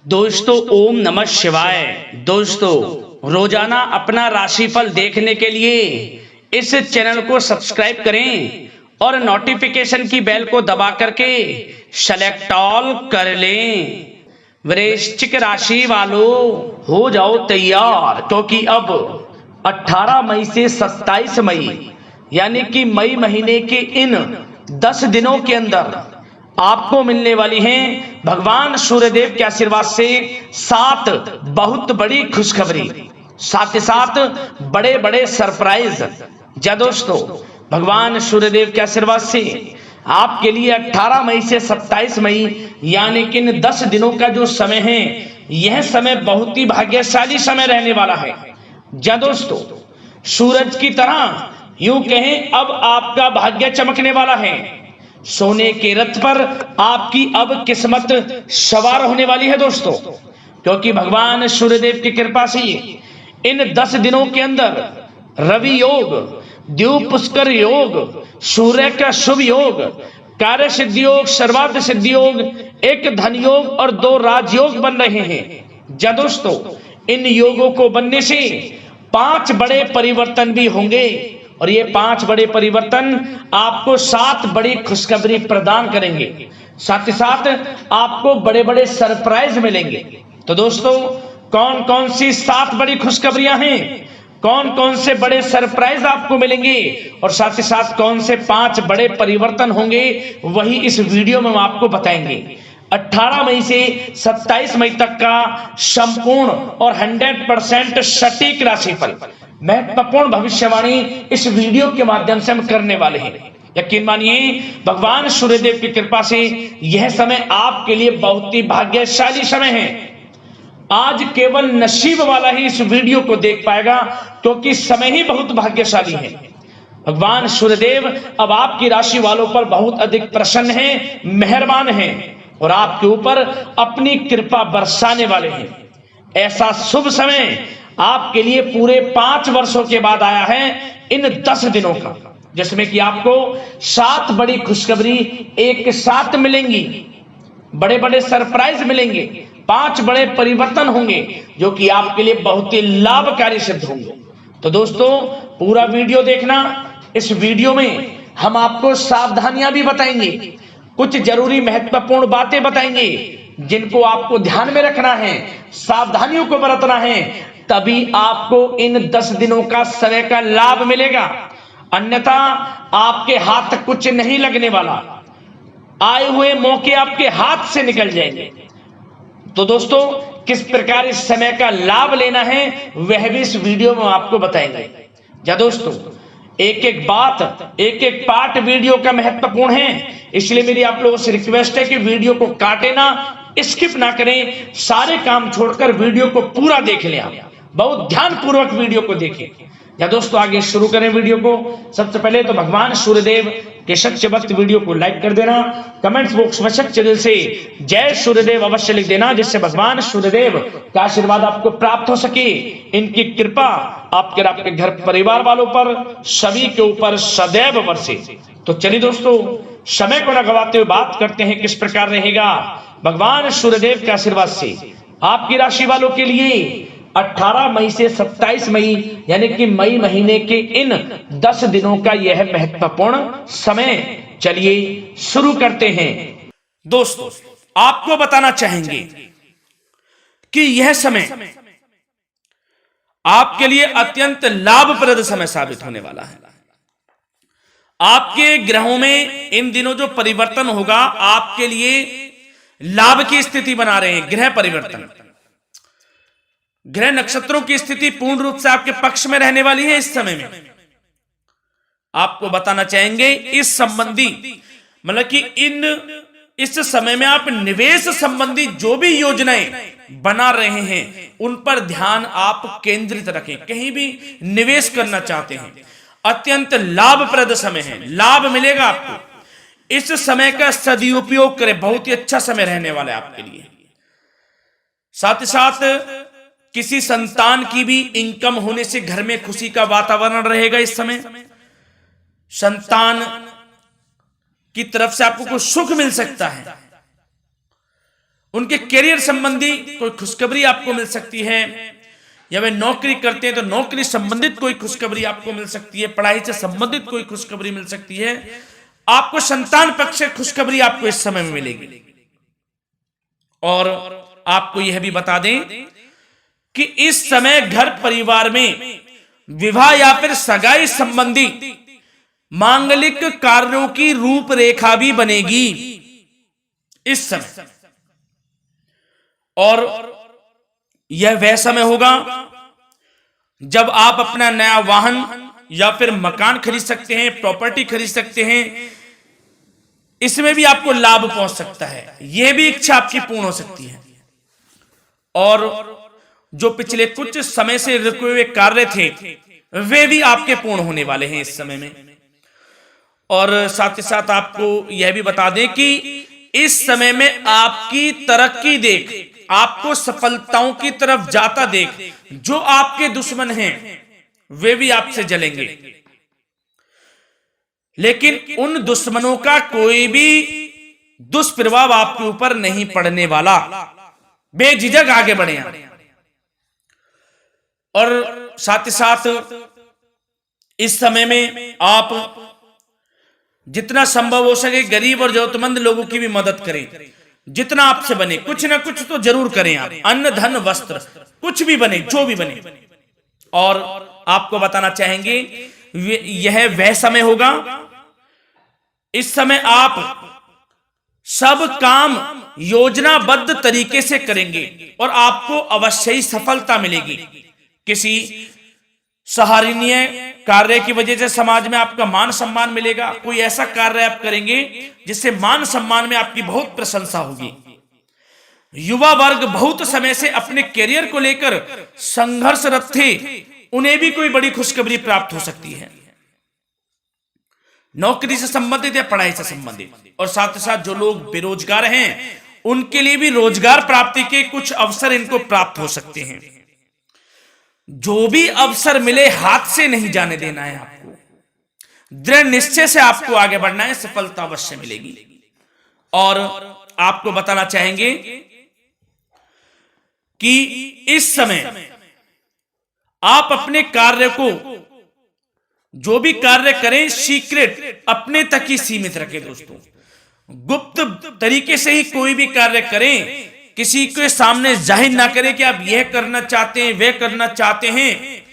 दोस्तों ओम नमः शिवाय। दोस्तों रोजाना अपना राशिफल देखने के लिए इस चैनल को सब्सक्राइब करें और नोटिफिकेशन की बेल को दबा करके सेलेक्ट ऑल कर लें। वृश्चिक राशि वालों हो जाओ तैयार, क्योंकि अब 18 मई से 27 मई यानी कि मई महीने के इन 10 दिनों के अंदर आपको मिलने वाली हैं भगवान सूर्यदेव के आशीर्वाद से 7 बहुत बड़ी खुशखबरी, साथ ही साथ बड़े बड़े सरप्राइज। जा दोस्तों, भगवान सूर्यदेव के आशीर्वाद से आपके लिए 18 मई से 27 मई यानी कि इन 10 दिनों का जो समय है, यह समय बहुत ही भाग्यशाली समय रहने वाला है। जा दोस्तों, सूरज की तरह यूं कहें अब आपका भाग्य चमकने वाला है। सोने के रथ पर आपकी अब किस्मत सवार होने वाली है दोस्तों, क्योंकि भगवान सूर्यदेव की कृपा से इन 10 दिनों के अंदर रवि योग, द्वीप पुष्कर योग, सूर्य का शुभ योग, कार्य सिद्धि योग, सर्वार्थ सिद्धि योग, एक धन योग और 2 राजयोग बन रहे हैं। जा दोस्तों, इन योगों को बनने से 5 बड़े परिवर्तन भी होंगे और ये 5 बड़े परिवर्तन आपको 7 बड़ी खुशखबरी प्रदान करेंगे। साथ ही साथ आपको बड़े बड़े सरप्राइज मिलेंगे। तो दोस्तों, कौन कौन सी 7 बड़ी खुशखबरियां हैं, कौन कौन से बड़े सरप्राइज आपको मिलेंगे और साथ ही साथ कौन से 5 बड़े परिवर्तन होंगे, वही इस वीडियो में हम आपको बताएंगे। 18 मई से 27 मई तक का संपूर्ण और 100% सटीक राशिफल, महत्वपूर्ण भविष्यवाणी इस वीडियो के माध्यम से हम करने वाले हैं। यकीन मानिए, भगवान सूर्यदेव की कृपा से यह समय आपके लिए बहुत ही भाग्यशाली समय है। आज केवल नसीब वाला ही इस वीडियो को देख पाएगा, क्योंकि समय ही बहुत भाग्यशाली है। भगवान सूर्यदेव अब आपकी राशि वालों पर बहुत अधिक प्रसन्न हैं, मेहरबान हैं और आपके ऊपर अपनी कृपा बरसाने वाले हैं। ऐसा शुभ समय आपके लिए पूरे 5 वर्षों के बाद आया है इन 10 दिनों का, जिसमें कि आपको 7 बड़ी खुशखबरी एक साथ मिलेंगी, बड़े बड़े सरप्राइज मिलेंगे, 5 बड़े परिवर्तन होंगे जो कि आपके लिए बहुत ही लाभकारी सिद्ध होंगे। तो दोस्तों, पूरा वीडियो देखना। इस वीडियो में हम आपको सावधानियां भी बताएंगे, कुछ जरूरी महत्वपूर्ण बातें बताएंगे जिनको आपको ध्यान में रखना है, सावधानियों को बरतना है, तभी आपको इन 10 दिनों का समय का लाभ मिलेगा। अन्यथा आपके हाथ कुछ नहीं लगने वाला, आए हुए मौके आपके हाथ से निकल जाएंगे। तो दोस्तों, किस प्रकार इस समय का लाभ लेना है वह भी इस वीडियो में आपको बताएंगे। या दोस्तों, एक एक बात, एक एक पार्ट वीडियो का महत्वपूर्ण है, इसलिए मेरी आप लोगों से रिक्वेस्ट है कि वीडियो को काटे ना, स्किप ना करें, सारे काम छोड़कर वीडियो को पूरा देख लें। आप बहुत ध्यानपूर्वक वीडियो को देखें। या दोस्तों, आगे शुरू करें वीडियो को। सबसे पहले तो भगवान सूर्यदेव के सच्चे भक्त वीडियो को लाइक कर देना, कमेंट्स बॉक्स में सच्चे दिल से जय सूर्यदेव अवश्य लिख देना, जिससे भगवान सूर्यदेव का आशीर्वाद आपको प्राप्त हो सके, इनकी कृपा आपके घर परिवार वालों पर, सभी के ऊपर सदैव बरसे। तो चलिए दोस्तों, समय को न गवाते हुए बात करते हैं किस प्रकार रहेगा भगवान सूर्यदेव के आशीर्वाद से आपकी राशि वालों के लिए 18 मई से 27 मई यानी कि मई महीने के इन 10 दिनों का यह महत्वपूर्ण समय। चलिए शुरू करते हैं। दोस्तों, आपको बताना चाहेंगे कि यह समय आपके लिए अत्यंत लाभप्रद समय साबित होने वाला है। आपके ग्रहों में इन दिनों जो परिवर्तन होगा, आपके लिए लाभ की स्थिति बना रहे हैं। ग्रह परिवर्तन, ग्रह नक्षत्रों की स्थिति पूर्ण रूप से आपके पक्ष में रहने वाली है। इस समय में आपको बताना चाहेंगे इस संबंधी, मतलब कि इस समय में आप निवेश संबंधी जो भी योजनाएं बना रहे हैं, उन पर ध्यान आप केंद्रित रखें। कहीं भी निवेश करना चाहते हैं, अत्यंत लाभप्रद समय है, लाभ मिलेगा आपको। इस समय का सदुपयोग करें, बहुत ही अच्छा समय रहने वाला है आपके लिए। साथ ही साथ किसी संतान की भी इनकम होने से घर में खुशी का वातावरण रहेगा। इस समय संतान की तरफ से आपको कुछ सुख मिल सकता है उनके करियर संबंधी कोई खुशखबरी आपको मिल सकती है, या वे नौकरी करते हैं तो नौकरी संबंधित कोई खुशखबरी आपको मिल सकती है, पढ़ाई से संबंधित कोई खुशखबरी मिल सकती है। आपको संतान पक्ष से खुशखबरी आपको इस समय में मिलेगी। और आपको यह भी बता दें कि इस समय घर परिवार में विवाह या फिर सगाई संबंधी मांगलिक कार्यों की रूपरेखा भी बनेगी इस समय। और यह वह समय होगा जब आप अपना नया वाहन या फिर मकान खरीद सकते हैं, प्रॉपर्टी खरीद सकते हैं। इसमें भी आपको लाभ पहुंच सकता है, यह भी इच्छा आपकी पूर्ण हो सकती है। और जो पिछले कुछ समय से रुके हुए कार्य थे वे भी आपके पूर्ण होने वाले हैं इस समय में। और साथ ही साथ आपको यह भी बता दें कि इस समय में आपकी तरक्की देख, आपको सफलताओं की तरफ जाता देख, जो आपके दुश्मन हैं वे भी आपसे जलेंगे, लेकिन उन दुश्मनों का कोई भी दुष्प्रभाव आपके ऊपर नहीं पड़ने वाला। बेझिझक आगे बढ़े। और साथ ही साथ इस समय में आप जितना संभव हो सके गरीब और जरूरतमंद लोगों की भी मदद करें। जितना आपसे बने कुछ ना कुछ तो जरूर करें आप, अन्न धन वस्त्र कुछ भी बने, जो भी बने। और आपको बताना चाहेंगे यह वह समय होगा, इस समय आप सब काम योजनाबद्ध तरीके से करेंगे और आपको अवश्य ही सफलता मिलेगी। किसी सराहनीय कार्य की वजह से समाज में आपका मान सम्मान मिलेगा। कोई ऐसा कार्य आप करेंगे जिससे मान सम्मान में आपकी बहुत प्रशंसा होगी। युवा वर्ग बहुत समय से अपने करियर को लेकर संघर्षरत थे, उन्हें भी कोई बड़ी खुशखबरी प्राप्त हो सकती है, नौकरी से संबंधित या पढ़ाई से संबंधित। और साथ ही साथ जो लोग बेरोजगार हैं उनके लिए भी रोजगार प्राप्ति के कुछ अवसर इनको प्राप्त हो सकते हैं। जो भी अवसर मिले हाथ से नहीं जाने देना है आपको, दृढ़ निश्चय से आपको आगे बढ़ना है, सफलता अवश्य मिलेगी। और आपको बताना चाहेंगे कि इस समय आप अपने कार्य को, जो भी कार्य करें, सीक्रेट अपने तक ही सीमित रखें दोस्तों। गुप्त तरीके से ही कोई भी कार्य करें, किसी के सामने जाहिर ना करें कि आप यह करना चाहते हैं, वह करना चाहते हैं,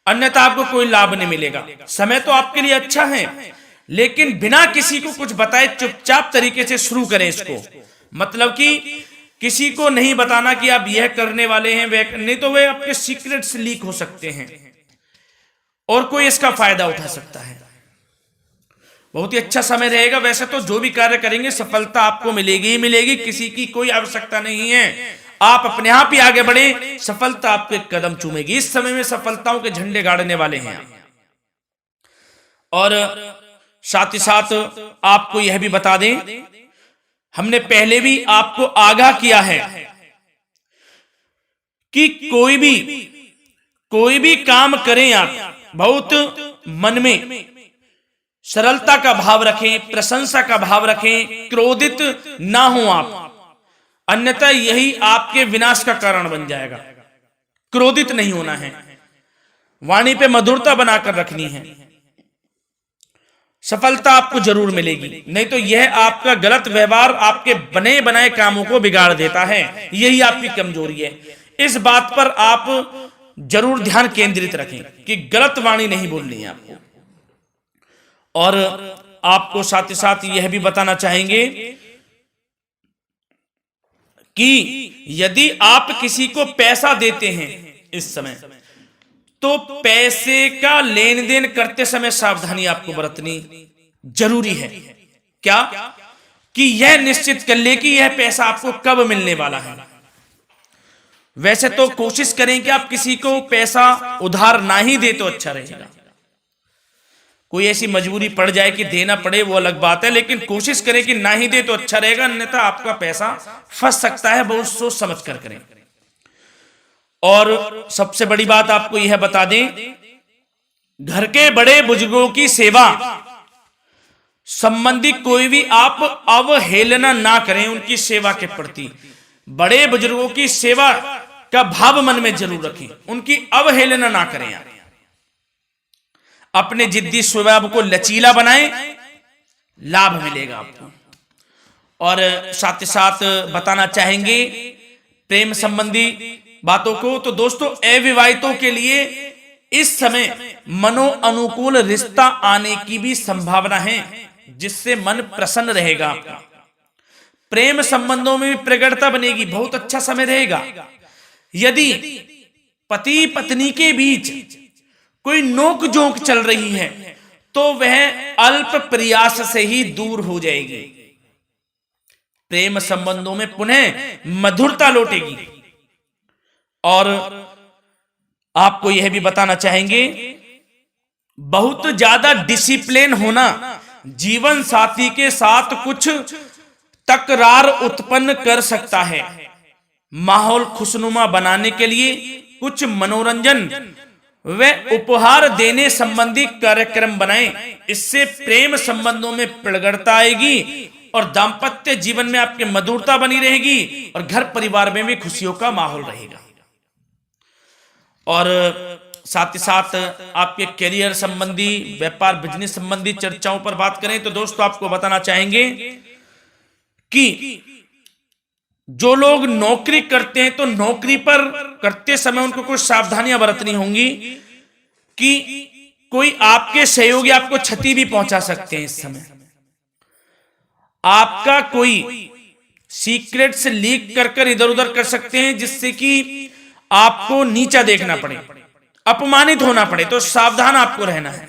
अन्यथा आपको कोई लाभ नहीं मिलेगा। समय तो आपके लिए अच्छा है, लेकिन बिना किसी को कुछ बताए चुपचाप तरीके से शुरू करें इसको। मतलब कि किसी को नहीं बताना कि आप यह करने वाले हैं, वह नहीं, तो वे आपके सीक्रेट्स लीक हो सकते हैं और कोई इसका फायदा उठा सकता है। बहुत ही अच्छा समय रहेगा। वैसे तो जो भी कार्य करेंगे सफलता आपको मिलेगी ही मिलेगी, किसी की कोई आवश्यकता नहीं है। आप अपने आप ही आगे बढ़े, सफलता आपके कदम चूमेगी। इस समय में सफलताओं के झंडे गाड़ने वाले हैं। और साथ ही साथ आपको यह भी बता दें, हमने पहले भी आपको आगाह किया है कि कोई भी काम करें आप बहुत मन में सरलता का भाव रखें, प्रशंसा का भाव रखें, क्रोधित ना हो आप, अन्यथा यही आपके विनाश का कारण बन जाएगा। क्रोधित नहीं होना है, वाणी पे मधुरता बनाकर रखनी है, सफलता आपको जरूर मिलेगी। नहीं तो यह आपका गलत व्यवहार आपके बने बनाए कामों को बिगाड़ देता है, यही आपकी कमजोरी है। इस बात पर आप जरूर ध्यान केंद्रित रखें कि गलत वाणी नहीं बोलनी है आपको। और आपको साथ ही साथ यह भी बताना चाहेंगे कि यदि आप किसी को पैसा देते हैं इस समय, तो पैसे का लेन देन करते समय सावधानी आपको बरतनी जरूरी है। क्या कि यह निश्चित कर ले कि यह पैसा आपको कब मिलने वाला है। वैसे तो कोशिश करें कि आप किसी को पैसा उधार ना ही दे तो अच्छा रहेगा। कोई ऐसी मजबूरी पड़ जाए कि देना पड़े वो अलग बात है, लेकिन कोशिश करें कि ना ही दे तो अच्छा रहेगा, अन्यथा आपका पैसा फंस सकता है। बहुत सोच समझ कर करें। और सबसे बड़ी बात आपको यह बता दें, घर के बड़े बुजुर्गों की सेवा संबंधी कोई भी आप अवहेलना ना करें उनकी सेवा के प्रति। बड़े बुजुर्गों की सेवा का भाव मन में जरूर रखें, उनकी अवहेलना ना करें आप। अपने जिद्दी स्वभाव को लचीला बनाएं, लाभ मिलेगा आपको। और साथ ही साथ बताना चाहेंगे प्रेम संबंधी बातों को, तो दोस्तों अविवाहितों के लिए इस समय मनो अनुकूल रिश्ता आने की भी संभावना है, जिससे मन प्रसन्न रहेगा आपका। प्रेम संबंधों में भी प्रगाढ़ता बनेगी, बहुत अच्छा समय रहेगा। यदि पति पत्नी के बीच कोई नोक झोंक चल रही है तो वह अल्प प्रयास से ही दूर हो जाएगी। प्रेम संबंधों में पुनः मधुरता लौटेगी। और आपको यह भी बताना चाहेंगे, बहुत ज्यादा डिसिप्लिन होना जीवन साथी के साथ कुछ तकरार उत्पन्न कर सकता है। माहौल खुशनुमा बनाने के लिए कुछ मनोरंजन व उपहार देने संबंधी कार्यक्रम बनाएं, इससे प्रेम संबंधों में प्रगाढ़ता आएगी और दाम्पत्य जीवन में आपके मधुरता बनी रहेगी और घर परिवार में भी खुशियों का माहौल रहेगा। और साथ ही साथ आपके करियर संबंधी, व्यापार बिजनेस संबंधी चर्चाओं पर बात करें तो दोस्तों आपको बताना चाहेंगे कि जो लोग नौकरी करते हैं तो नौकरी पर करते समय उनको कुछ सावधानियां बरतनी होंगी कि कोई आपके सहयोगी आपको क्षति भी पहुंचा सकते हैं। इस समय आपका कोई सीक्रेट्स लीक कर इधर उधर कर सकते हैं, जिससे कि आपको नीचा देखना पड़े, अपमानित होना पड़े, तो सावधान आपको रहना है।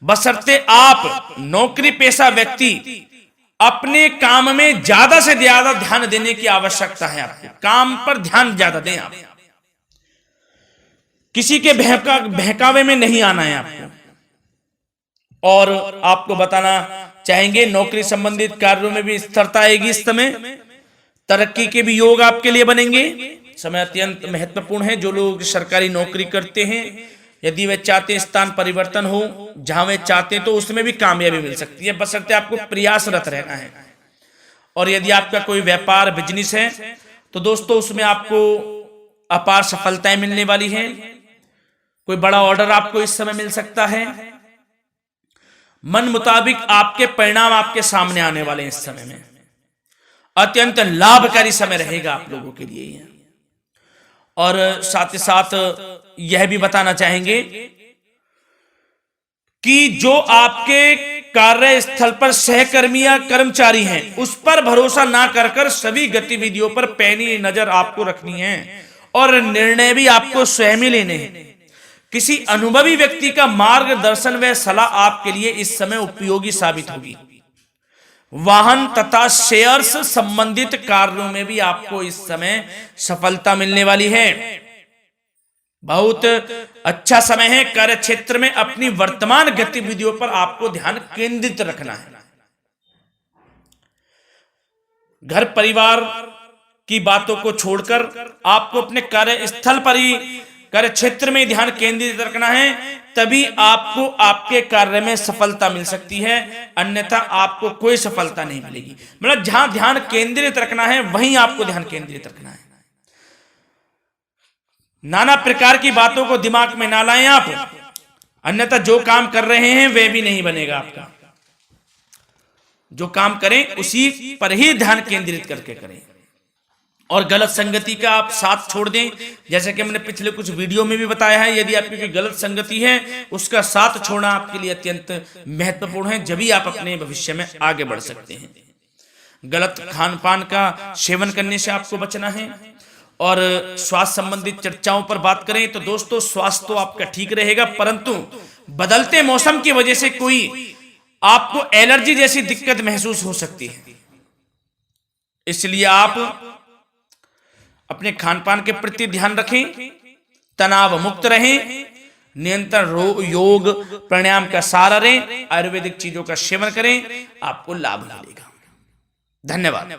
बशर्ते आप नौकरी पेशा व्यक्ति अपने काम में ज्यादा से ज्यादा ध्यान देने की आवश्यकता है। आपको काम पर ध्यान ज्यादा दें, आप किसी के बहकावे में नहीं आना है आपको। और आपको बताना चाहेंगे नौकरी संबंधित कार्यों में भी स्थिरता आएगी। इस समय तरक्की के भी योग आपके लिए बनेंगे। समय अत्यंत महत्वपूर्ण है। जो लोग सरकारी नौकरी करते हैं, यदि वे चाहते हैं स्थान परिवर्तन हो, जहां वे चाहते हैं, तो उसमें भी कामयाबी मिल सकती है, बशर्ते आपको प्रयासरत रहना है। और यदि आपका कोई व्यापार बिजनेस है तो दोस्तों उसमें आपको अपार सफलताएं मिलने वाली हैं। कोई बड़ा ऑर्डर आपको इस समय मिल सकता है। मन मुताबिक आपके परिणाम आपके सामने आने वाले हैं। इस समय में अत्यंत लाभकारी समय रहेगा आप लोगों के लिए। और साथ ही साथ यह भी बताना चाहेंगे कि जो आपके कार्यस्थल पर सहकर्मी या कर्मचारी हैं, उस पर भरोसा ना कर सभी गतिविधियों पर पैनी नजर आपको रखनी है और निर्णय भी आपको स्वयं ही लेने हैं। किसी अनुभवी व्यक्ति का मार्गदर्शन व सलाह आपके लिए इस समय उपयोगी साबित होगी। वाहन तथा शेयर्स संबंधित कार्यों में भी आपको इस समय सफलता मिलने वाली है। बहुत अच्छा समय है। कार्य क्षेत्र में अपनी वर्तमान गतिविधियों पर आपको ध्यान केंद्रित रखना है। घर परिवार की बातों को छोड़कर आपको अपने कार्यस्थल पर ही, कार्य क्षेत्र में ध्यान केंद्रित रखना है, तभी आपको आपके कार्य में सफलता मिल सकती है, अन्यथा आपको कोई सफलता नहीं मिलेगी। मतलब जहां ध्यान केंद्रित रखना है वहीं आपको ध्यान केंद्रित रखना है। नाना प्रकार की बातों को दिमाग में ना लाएं आप, अन्यथा जो काम कर रहे हैं वह भी नहीं बनेगा आपका। जो काम करें उसी पर ही ध्यान केंद्रित करके करें और गलत संगति का आप साथ छोड़ दें। जैसे कि हमने पिछले कुछ वीडियो में भी बताया है, यदि आपकी कोई गलत संगति है उसका साथ छोड़ना आपके लिए अत्यंत महत्वपूर्ण है, जब ही आप अपने भविष्य में आगे बढ़ सकते हैं। गलत खान पान का सेवन करने से आपको बचना है। और स्वास्थ्य संबंधित चर्चाओं पर बात करें तो दोस्तों स्वास्थ्य तो आपका ठीक रहेगा, परंतु बदलते मौसम की वजह से कोई आपको एलर्जी जैसी दिक्कत महसूस हो सकती है। इसलिए आप अपने खान पान के प्रति ध्यान रखें, तनाव मुक्त रहें, नियंत्रण योग प्राणायाम का सहारा लें, आयुर्वेदिक चीजों का सेवन करें, आपको लाभ मिलेगा। धन्यवाद।